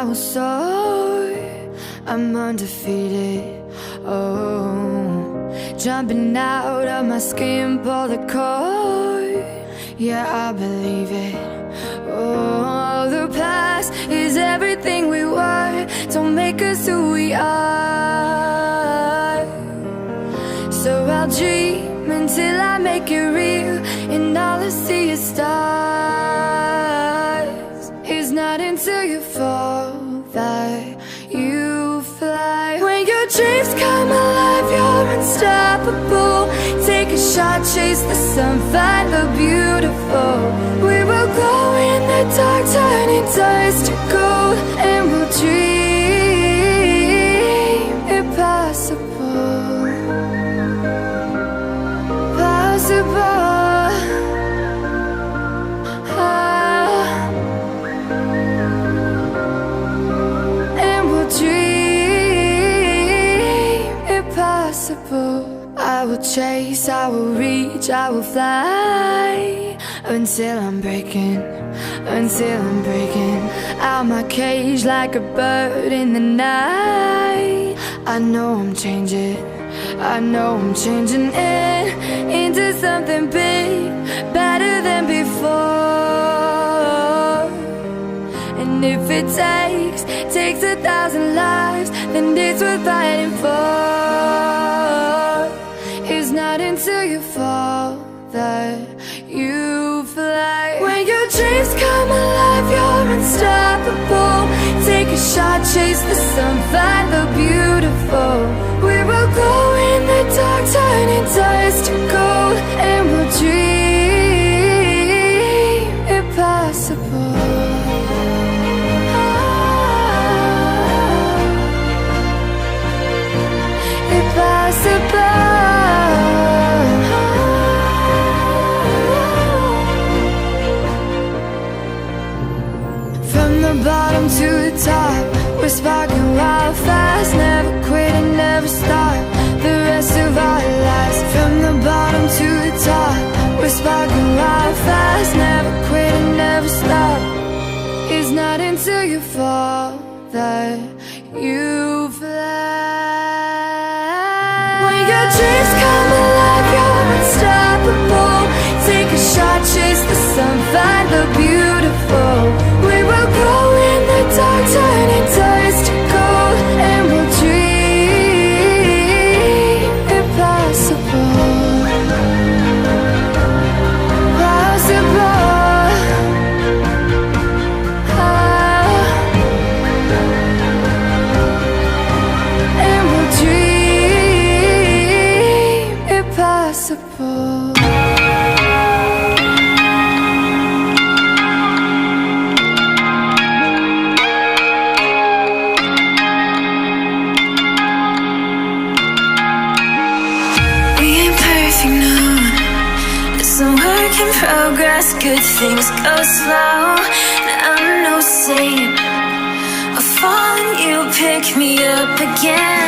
I will soar. I'm undefeated. Oh, jumping out of my skin, pull the cord. Yeah, I believe it. Oh, the past is everything we were. Don't make us who we are. So I'll dream until I make it real, and all I see is stars. It's not until you fall that you fly. When your dreams come alive, you're unstoppable. Take a shot, chase the sun, find the beautiful. We will glow in the dark, turning dust to gold, and we'll dream impossible. And we'll dream impossible. I will chase, I will reach, I will fly until I'm breaking out my cage like a bird in the night. I know I'm changing into something big, better than before. And if it takes 1,000 lives, then it's worth fighting for. It's not until you fall that you fly. When your dreams come alive, you're unstoppable. Take a shot, chase the sun, find the beautiful. We will go in the dark, turning dust to gold, and we'll dream impossible. Impossible. From the bottom to the top, we're sparking wild fast. Never quit and never stop the rest of our lives. From the bottom to the top, we're sparking wild fast. Never quit and never stop. It's not until you fall that you fly. When your dreams come alive, you're unstoppable. Take a shot, chase the sun, find the beautiful. We will grow in the dark, turning dust to gold, and we'll dream impossible. And we'll dream impossible. Progress, good things go slow. And I'm no saint. I fall and you pick me up again.